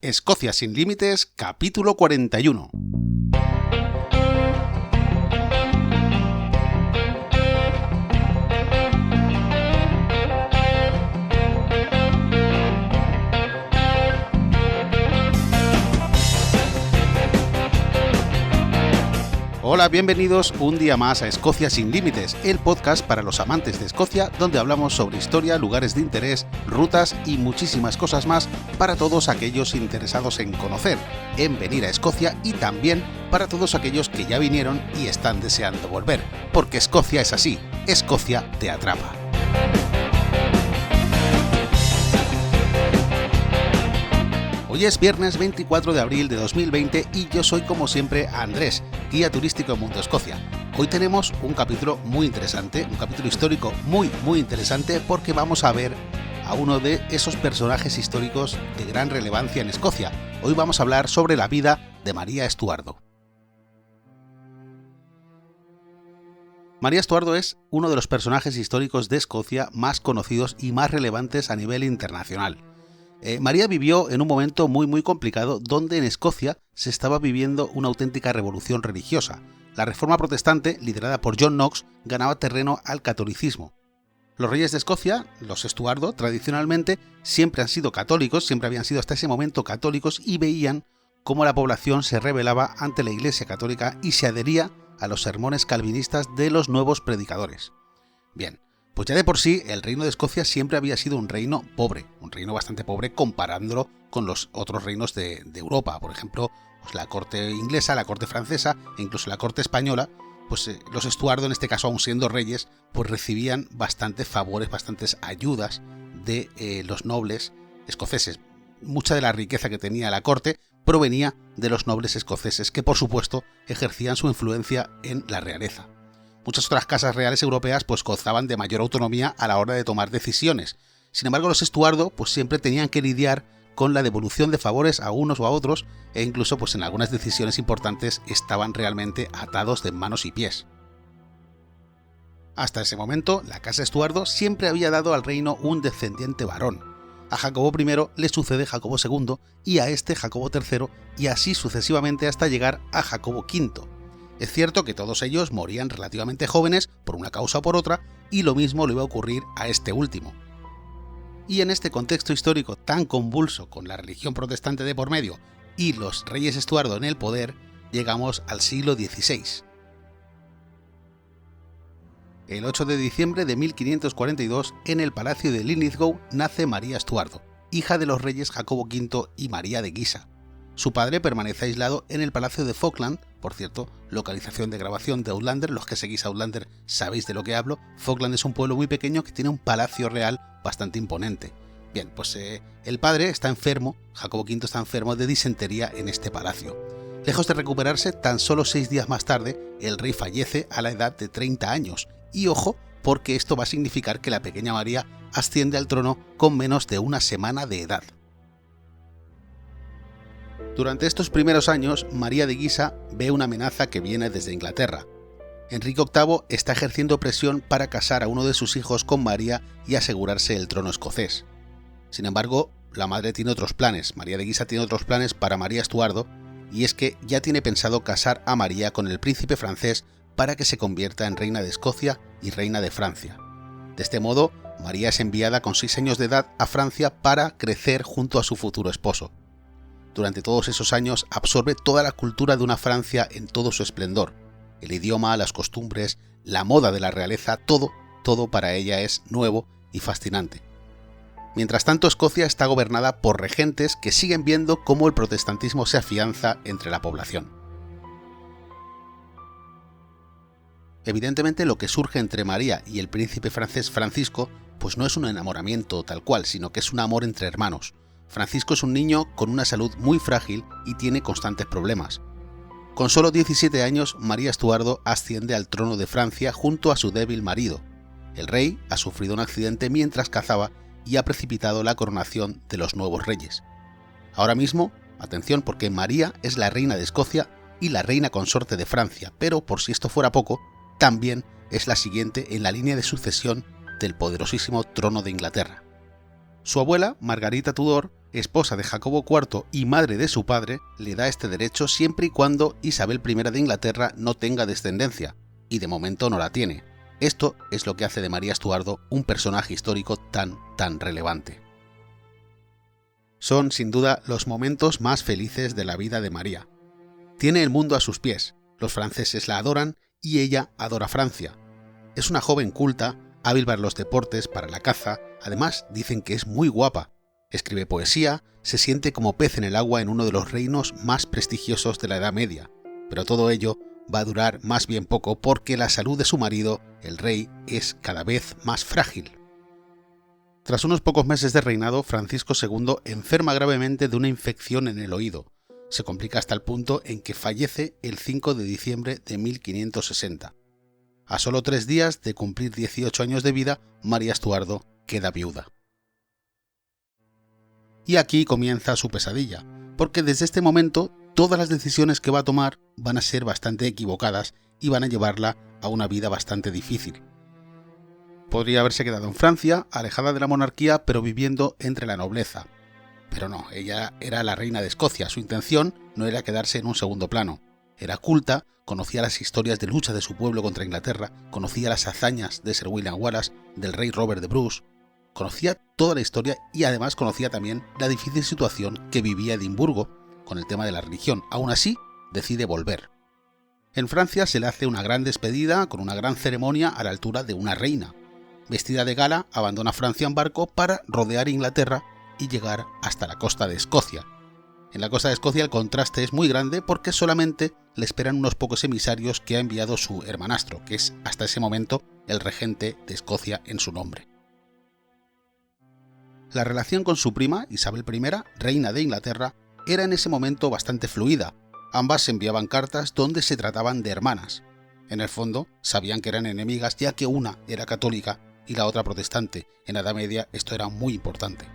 Escocia sin límites, capítulo 41. Hola, bienvenidos un día más a Escocia sin límites, el podcast para los amantes de Escocia, donde hablamos sobre historia, lugares de interés, rutas y muchísimas cosas más para todos aquellos interesados en conocer, en venir a Escocia y también para todos aquellos que ya vinieron y están deseando volver, porque Escocia es así, Escocia te atrapa. Hoy es viernes 24 de abril de 2020 y yo soy como siempre Andrés, guía turístico en Mundo Escocia. Hoy tenemos un capítulo muy interesante, un capítulo histórico muy interesante porque vamos a ver a uno de esos personajes históricos de gran relevancia en Escocia. Hoy vamos a hablar sobre la vida de María Estuardo. María Estuardo es uno de los personajes históricos de Escocia más conocidos y más relevantes a nivel internacional. María vivió en un momento muy complicado donde en Escocia se estaba viviendo una auténtica revolución religiosa. La reforma protestante, liderada por John Knox, ganaba terreno al catolicismo. Los reyes de Escocia, los Estuardo, tradicionalmente siempre han sido católicos, siempre habían sido hasta ese momento católicos y veían cómo la población se rebelaba ante la Iglesia católica y se adhería a los sermones calvinistas de los nuevos predicadores. Bien. Pues ya de por sí, el reino de Escocia siempre había sido un reino pobre, un reino bastante pobre comparándolo con los otros reinos de Europa. Por ejemplo, pues la corte inglesa, la corte francesa e incluso la corte española, pues los Estuardo, en este caso aún siendo reyes, pues recibían bastantes favores, bastantes ayudas de los nobles escoceses. Mucha de la riqueza que tenía la corte provenía de los nobles escoceses, que por supuesto ejercían su influencia en la realeza. Muchas otras casas reales europeas pues gozaban de mayor autonomía a la hora de tomar decisiones. Sin embargo, los Estuardo pues siempre tenían que lidiar con la devolución de favores a unos o a otros e incluso pues en algunas decisiones importantes estaban realmente atados de manos y pies. Hasta ese momento, la casa Estuardo siempre había dado al reino un descendiente varón. A Jacobo I le sucede Jacobo II y a este Jacobo III y así sucesivamente hasta llegar a Jacobo V. Es cierto que todos ellos morían relativamente jóvenes por una causa o por otra, y lo mismo le iba a ocurrir a este último. Y en este contexto histórico tan convulso, con la religión protestante de por medio y los reyes Estuardo en el poder, llegamos al siglo XVI. El 8 de diciembre de 1542, en el palacio de Linlithgow, nace María Estuardo, hija de los reyes Jacobo V y María de Guisa. Su padre permanece aislado en el Palacio de Falkland, por cierto, localización de grabación de Outlander. Los que seguís Outlander sabéis de lo que hablo. Falkland es un pueblo muy pequeño que tiene un palacio real bastante imponente. Bien, pues el padre está enfermo, Jacobo V está enfermo de disentería en este palacio. Lejos de recuperarse, tan solo 6 días más tarde, el rey fallece a la edad de 30 años. Y ojo, porque esto va a significar que la pequeña María asciende al trono con menos de una semana de edad. Durante estos primeros años, María de Guisa ve una amenaza que viene desde Inglaterra. Enrique VIII está ejerciendo presión para casar a uno de sus hijos con María y asegurarse el trono escocés. Sin embargo, la madre tiene otros planes, María de Guisa tiene otros planes para María Estuardo, y es que ya tiene pensado casar a María con el príncipe francés para que se convierta en reina de Escocia y reina de Francia. De este modo, María es enviada con 6 años de edad a Francia para crecer junto a su futuro esposo. Durante todos esos años absorbe toda la cultura de una Francia en todo su esplendor. El idioma, las costumbres, la moda de la realeza, todo para ella es nuevo y fascinante. Mientras tanto, Escocia está gobernada por regentes que siguen viendo cómo el protestantismo se afianza entre la población. Evidentemente, lo que surge entre María y el príncipe francés Francisco pues no es un enamoramiento tal cual, sino que es un amor entre hermanos. Francisco es un niño con una salud muy frágil y tiene constantes problemas. Con solo 17 años, María Estuardo asciende al trono de Francia junto a su débil marido. El rey ha sufrido un accidente mientras cazaba y ha precipitado la coronación de los nuevos reyes. Ahora mismo, atención, porque María es la reina de Escocia y la reina consorte de Francia, pero por si esto fuera poco, también es la siguiente en la línea de sucesión del poderosísimo trono de Inglaterra. Su abuela, Margarita Tudor, esposa de Jacobo IV y madre de su padre, le da este derecho siempre y cuando Isabel I de Inglaterra no tenga descendencia, y de momento no la tiene. Esto es lo que hace de María Estuardo un personaje histórico tan relevante. Son sin duda los momentos más felices de la vida de María. Tiene el mundo a sus pies, los franceses la adoran y ella adora Francia. Es una joven culta, hábil para los deportes, para la caza, además dicen que es muy guapa. Escribe poesía, se siente como pez en el agua en uno de los reinos más prestigiosos de la Edad Media, pero todo ello va a durar más bien poco porque la salud de su marido, el rey, es cada vez más frágil. Tras unos pocos meses de reinado, Francisco II enferma gravemente de una infección en el oído. Se complica hasta el punto en que fallece el 5 de diciembre de 1560. A solo 3 días de cumplir 18 años de vida, María Estuardo queda viuda. Y aquí comienza su pesadilla, porque desde este momento todas las decisiones que va a tomar van a ser bastante equivocadas y van a llevarla a una vida bastante difícil. Podría haberse quedado en Francia, alejada de la monarquía, pero viviendo entre la nobleza. Pero no, ella era la reina de Escocia, su intención no era quedarse en un segundo plano. Era culta, conocía las historias de lucha de su pueblo contra Inglaterra, conocía las hazañas de Sir William Wallace, del rey Robert de Bruce, conocía toda la historia y además conocía también la difícil situación que vivía Edimburgo con el tema de la religión. Aún así, decide volver. En Francia se le hace una gran despedida con una gran ceremonia a la altura de una reina. Vestida de gala, abandona Francia en barco para rodear Inglaterra y llegar hasta la costa de Escocia. En la costa de Escocia el contraste es muy grande porque solamente le esperan unos pocos emisarios que ha enviado su hermanastro, que es hasta ese momento el regente de Escocia en su nombre. La relación con su prima, Isabel I, reina de Inglaterra, era en ese momento bastante fluida. Ambas se enviaban cartas donde se trataban de hermanas. En el fondo, sabían que eran enemigas ya que una era católica y la otra protestante. En la Edad Media esto era muy importante.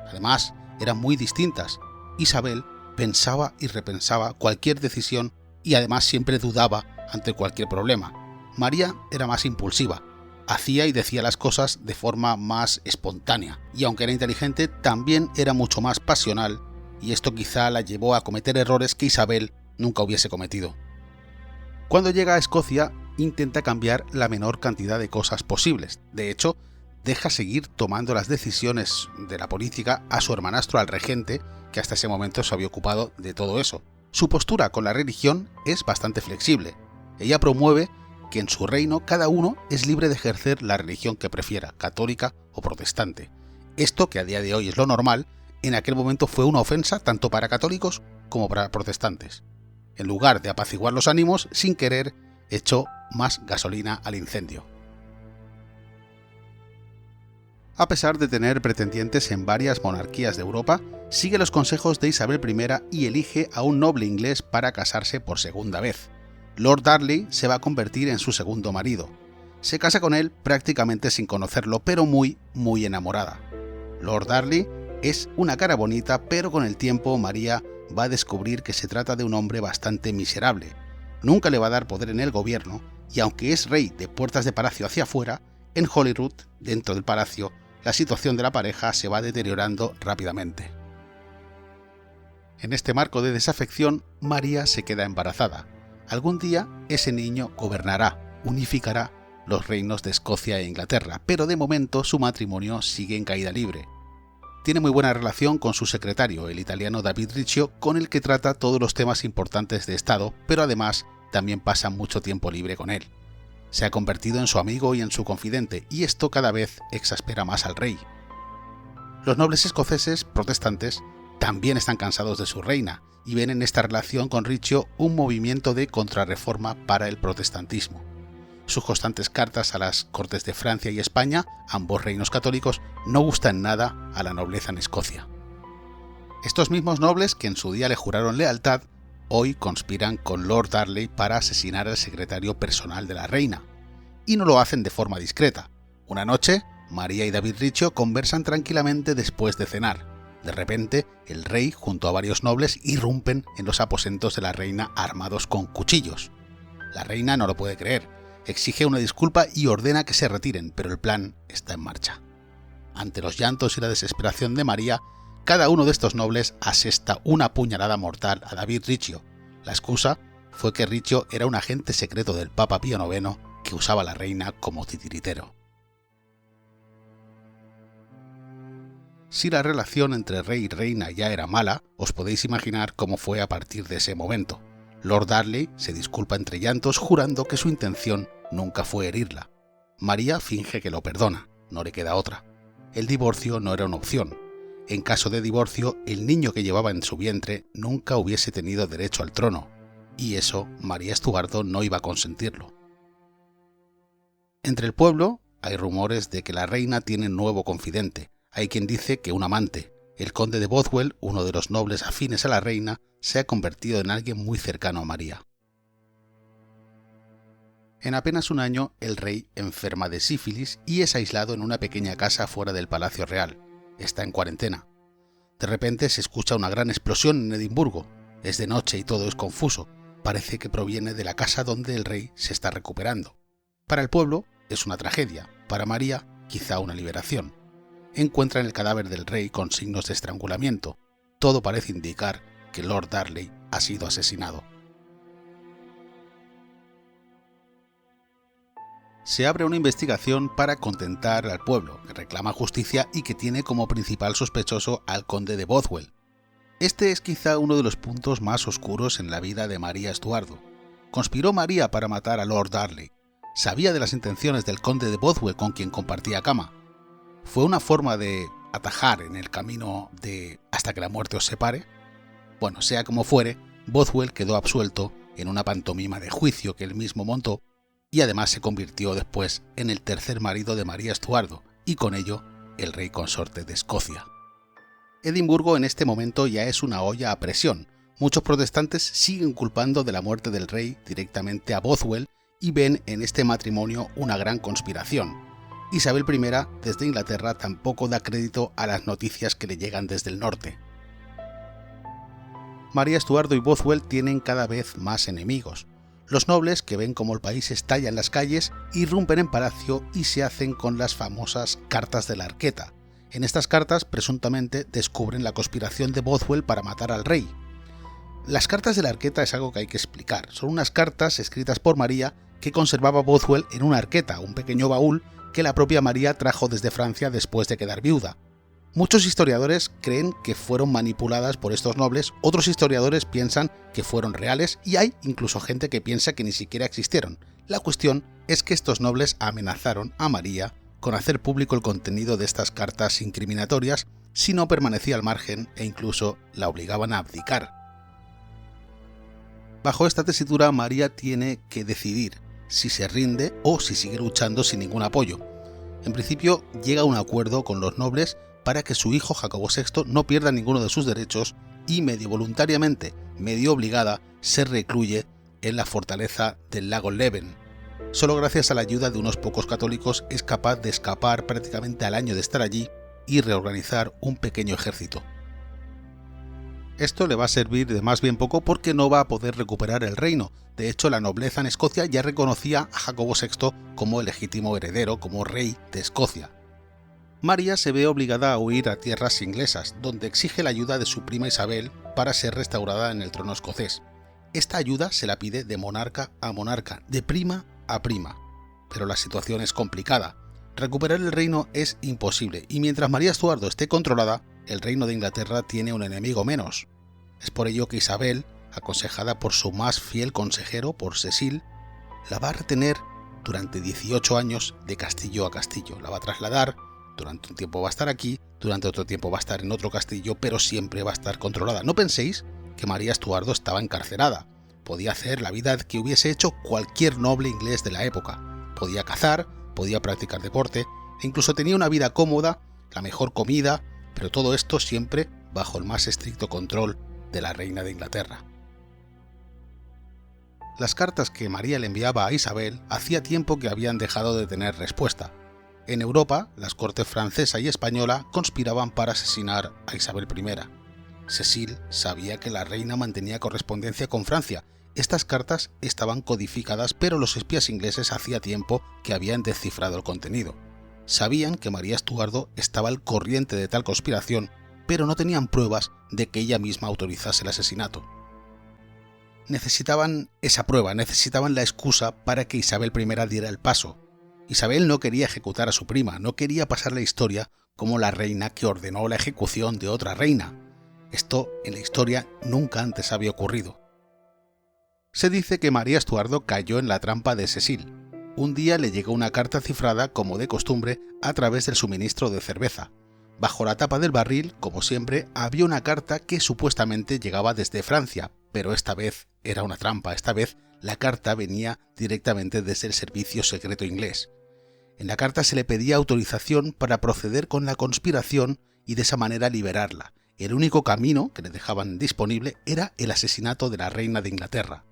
Además, eran muy distintas. Isabel pensaba y repensaba cualquier decisión y además siempre dudaba ante cualquier problema. María era más impulsiva. Hacía y decía las cosas de forma más espontánea, y aunque era inteligente, también era mucho más pasional, y esto quizá la llevó a cometer errores que Isabel nunca hubiese cometido. Cuando llega a Escocia, intenta cambiar la menor cantidad de cosas posibles. De hecho, deja seguir tomando las decisiones de la política a su hermanastro, al regente, que hasta ese momento se había ocupado de todo eso. Su postura con la religión es bastante flexible. Ella promueve que en su reino cada uno es libre de ejercer la religión que prefiera, católica o protestante. Esto, que a día de hoy es lo normal, en aquel momento fue una ofensa tanto para católicos como para protestantes. En lugar de apaciguar los ánimos, sin querer, echó más gasolina al incendio. A pesar de tener pretendientes en varias monarquías de Europa, sigue los consejos de Isabel I y elige a un noble inglés para casarse por segunda vez. Lord Darnley se va a convertir en su segundo marido. Se casa con él prácticamente sin conocerlo, pero muy enamorada. Lord Darnley es una cara bonita, pero con el tiempo María va a descubrir que se trata de un hombre bastante miserable. Nunca le va a dar poder en el gobierno, y aunque es rey de puertas de palacio hacia afuera, en Holyrood, dentro del palacio, la situación de la pareja se va deteriorando rápidamente. En este marco de desafección, María se queda embarazada. Algún día ese niño gobernará, unificará los reinos de Escocia e Inglaterra, pero de momento su matrimonio sigue en caída libre. Tiene muy buena relación con su secretario, el italiano David Riccio, con el que trata todos los temas importantes de Estado, pero además también pasa mucho tiempo libre con él. Se ha convertido en su amigo y en su confidente, y esto cada vez exaspera más al rey. Los nobles escoceses protestantes también están cansados de su reina, y ven en esta relación con Riccio un movimiento de contrarreforma para el protestantismo. Sus constantes cartas a las Cortes de Francia y España, ambos reinos católicos, no gustan nada a la nobleza en Escocia. Estos mismos nobles que en su día le juraron lealtad, hoy conspiran con Lord Darnley para asesinar al secretario personal de la reina. Y no lo hacen de forma discreta. Una noche, María y David Riccio conversan tranquilamente después de cenar. De repente, el rey, junto a varios nobles, irrumpen en los aposentos de la reina armados con cuchillos. La reina no lo puede creer, exige una disculpa y ordena que se retiren, pero el plan está en marcha. Ante los llantos y la desesperación de María, Cada uno de estos nobles asesta una puñalada mortal a David Riccio. La excusa fue que Riccio era un agente secreto del Papa Pío IX que usaba a la reina como titiritero. Si la relación entre rey y reina ya era mala, os podéis imaginar cómo fue a partir de ese momento. Lord Darnley se disculpa entre llantos jurando que su intención nunca fue herirla. María finge que lo perdona, no le queda otra. El divorcio no era una opción. En caso de divorcio, el niño que llevaba en su vientre nunca hubiese tenido derecho al trono, y eso María Estuardo no iba a consentirlo. Entre el pueblo hay rumores de que la reina tiene un nuevo confidente. Hay quien dice que un amante, el conde de Bothwell, uno de los nobles afines a la reina, se ha convertido en alguien muy cercano a María. En apenas un año, el rey enferma de sífilis y es aislado en una pequeña casa fuera del Palacio Real. Está en cuarentena. De repente se escucha una gran explosión en Edimburgo. Es de noche y todo es confuso. Parece que proviene de la casa donde el rey se está recuperando. Para el pueblo es una tragedia, para María quizá una liberación. Encuentran el cadáver del rey con signos de estrangulamiento. Todo parece indicar que Lord Darnley ha sido asesinado. Se abre una investigación para contentar al pueblo, que reclama justicia y que tiene como principal sospechoso al conde de Bothwell. Este es quizá uno de los puntos más oscuros en la vida de María Estuardo. Conspiró María para matar a Lord Darnley. Sabía de las intenciones del conde de Bothwell con quien compartía cama. ¿Fue una forma de atajar en el camino de hasta que la muerte os separe? Bueno, sea como fuere, Bothwell quedó absuelto en una pantomima de juicio que él mismo montó y además se convirtió después en el tercer marido de María Estuardo y con ello el rey consorte de Escocia. Edimburgo en este momento ya es una olla a presión. Muchos protestantes siguen culpando de la muerte del rey directamente a Bothwell y ven en este matrimonio una gran conspiración. Isabel I, desde Inglaterra, tampoco da crédito a las noticias que le llegan desde el norte. María Estuardo y Bothwell tienen cada vez más enemigos. Los nobles, que ven cómo el país estalla en las calles, irrumpen en palacio y se hacen con las famosas cartas de la Arqueta. En estas cartas, presuntamente, descubren la conspiración de Bothwell para matar al rey. Las cartas de la Arqueta es algo que hay que explicar. Son unas cartas escritas por María que conservaba Bothwell en una arqueta, un pequeño baúl que la propia María trajo desde Francia después de quedar viuda. Muchos historiadores creen que fueron manipuladas por estos nobles, otros historiadores piensan que fueron reales y hay incluso gente que piensa que ni siquiera existieron. La cuestión es que estos nobles amenazaron a María con hacer público el contenido de estas cartas incriminatorias si no permanecía al margen e incluso la obligaban a abdicar. Bajo esta tesitura, María tiene que decidir si se rinde o si sigue luchando sin ningún apoyo. En principio, llega a un acuerdo con los nobles para que su hijo Jacobo VI no pierda ninguno de sus derechos y medio voluntariamente, medio obligada, se recluye en la fortaleza del lago Leven. Solo gracias a la ayuda de unos pocos católicos es capaz de escapar prácticamente al año de estar allí y reorganizar un pequeño ejército. Esto le va a servir de más bien poco porque no va a poder recuperar el reino. De hecho, la nobleza en Escocia ya reconocía a Jacobo VI como el legítimo heredero, como rey de Escocia. María se ve obligada a huir a tierras inglesas, donde exige la ayuda de su prima Isabel para ser restaurada en el trono escocés. Esta ayuda se la pide de monarca a monarca, de prima a prima. Pero la situación es complicada. Recuperar el reino es imposible, y mientras María Estuardo esté controlada, el reino de Inglaterra tiene un enemigo menos. Es por ello que Isabel, aconsejada por su más fiel consejero, por Cecil, la va a retener durante 18 años de castillo a castillo. La va a trasladar, durante un tiempo va a estar aquí, durante otro tiempo va a estar en otro castillo, pero siempre va a estar controlada. No penséis que María Estuardo estaba encarcelada. Podía hacer la vida que hubiese hecho cualquier noble inglés de la época. Podía cazar, podía practicar deporte, e incluso tenía una vida cómoda, la mejor comida, pero todo esto siempre bajo el más estricto control de la reina de Inglaterra. Las cartas que María le enviaba a Isabel hacía tiempo que habían dejado de tener respuesta. En Europa, las cortes francesa y española conspiraban para asesinar a Isabel I. Cecil sabía que la reina mantenía correspondencia con Francia. Estas cartas estaban codificadas, pero los espías ingleses hacía tiempo que habían descifrado el contenido. Sabían que María Estuardo estaba al corriente de tal conspiración pero no tenían pruebas de que ella misma autorizase el asesinato. Necesitaban esa prueba, necesitaban la excusa para que Isabel I diera el paso. Isabel no quería ejecutar a su prima, no quería pasar la historia como la reina que ordenó la ejecución de otra reina. Esto en la historia nunca antes había ocurrido. Se dice que María Estuardo cayó en la trampa de Cecil. Un día le llegó una carta cifrada, como de costumbre, a través del suministro de cerveza. Bajo la tapa del barril, como siempre, había una carta que supuestamente llegaba desde Francia, pero esta vez era una trampa. Esta vez la carta venía directamente desde el servicio secreto inglés. En la carta se le pedía autorización para proceder con la conspiración y de esa manera liberarla. El único camino que le dejaban disponible era el asesinato de la reina de Inglaterra.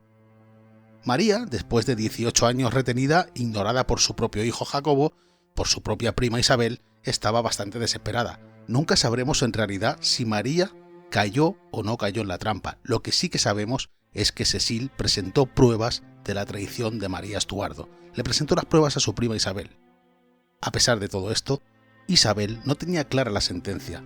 María, después de 18 años retenida, ignorada por su propio hijo Jacobo, por su propia prima Isabel, estaba bastante desesperada. Nunca sabremos en realidad si María cayó o no cayó en la trampa. Lo que sí que sabemos es que Cecil presentó pruebas de la traición de María Estuardo. Le presentó las pruebas a su prima Isabel. A pesar de todo esto, Isabel no tenía clara la sentencia.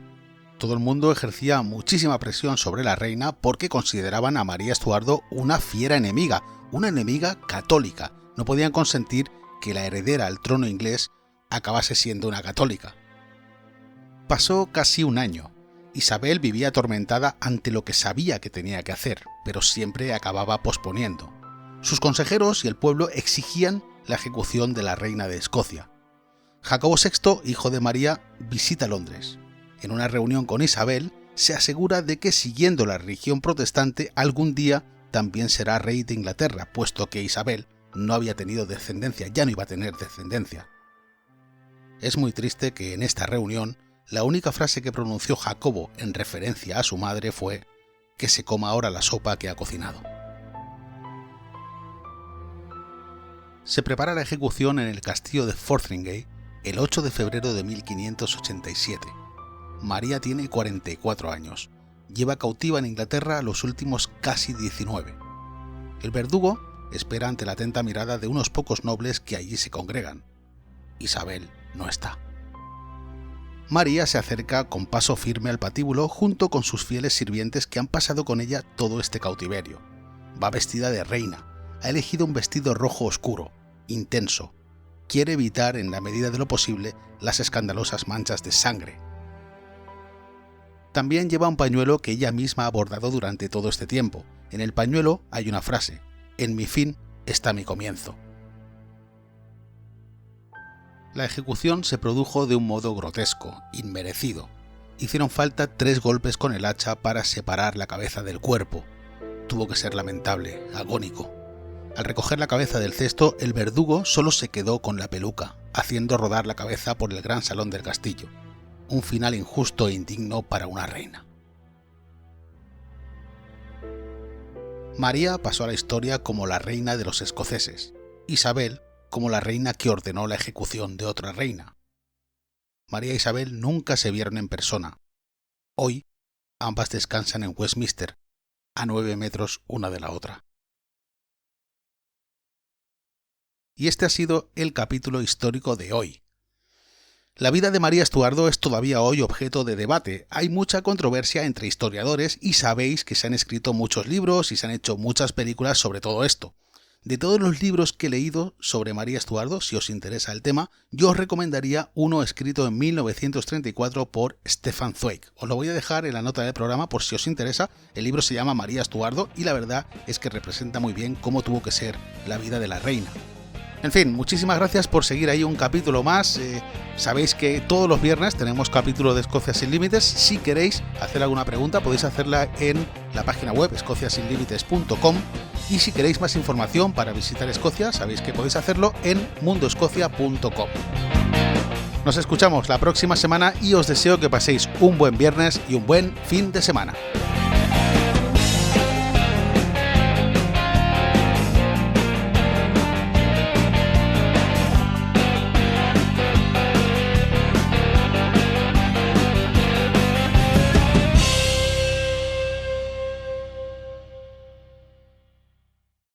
Todo el mundo ejercía muchísima presión sobre la reina porque consideraban a María Estuardo una fiera enemiga, una enemiga católica. No podían consentir que la heredera al trono inglés acabase siendo una católica. Pasó casi un año. Isabel vivía atormentada ante lo que sabía que tenía que hacer, pero siempre acababa posponiendo. Sus consejeros y el pueblo exigían la ejecución de la reina de Escocia. Jacobo VI, hijo de María, visita Londres. En una reunión con Isabel, se asegura de que siguiendo la religión protestante algún día también será rey de Inglaterra, puesto que Isabel no había tenido descendencia, ya no iba a tener descendencia. Es muy triste que en esta reunión la única frase que pronunció Jacobo en referencia a su madre fue «que se coma ahora la sopa que ha cocinado». Se prepara la ejecución en el castillo de Fotheringhay el 8 de febrero de 1587. María tiene 44 años. Lleva cautiva en Inglaterra los últimos casi 19. El verdugo espera ante la atenta mirada de unos pocos nobles que allí se congregan. Isabel no está. María se acerca con paso firme al patíbulo junto con sus fieles sirvientes que han pasado con ella todo este cautiverio. Va vestida de reina. Ha elegido un vestido rojo oscuro, intenso. Quiere evitar, en la medida de lo posible, las escandalosas manchas de sangre. También lleva un pañuelo que ella misma ha bordado durante todo este tiempo. En el pañuelo hay una frase: «En mi fin está mi comienzo». La ejecución se produjo de un modo grotesco, inmerecido. Hicieron falta 3 golpes con el hacha para separar la cabeza del cuerpo. Tuvo que ser lamentable, agónico. Al recoger la cabeza del cesto, el verdugo solo se quedó con la peluca, haciendo rodar la cabeza por el gran salón del castillo. Un final injusto e indigno para una reina. María pasó a la historia como la reina de los escoceses, Isabel como la reina que ordenó la ejecución de otra reina. María e Isabel nunca se vieron en persona. Hoy, ambas descansan en Westminster, a 9 metros una de la otra. Y este ha sido el capítulo histórico de hoy. La vida de María Estuardo es todavía hoy objeto de debate. Hay mucha controversia entre historiadores y sabéis que se han escrito muchos libros y se han hecho muchas películas sobre todo esto. De todos los libros que he leído sobre María Estuardo, si os interesa el tema, yo os recomendaría uno escrito en 1934 por Stefan Zweig. Os lo voy a dejar en la nota del programa por si os interesa. El libro se llama María Estuardo y la verdad es que representa muy bien cómo tuvo que ser la vida de la reina. En fin, muchísimas gracias por seguir ahí un capítulo más. Sabéis que todos los viernes tenemos capítulo de Escocia Sin Límites. Si queréis hacer alguna pregunta podéis hacerla en la página web escociasinlimites.com y si queréis más información para visitar Escocia sabéis que podéis hacerlo en mundoescocia.com. Nos escuchamos la próxima semana y os deseo que paséis un buen viernes y un buen fin de semana.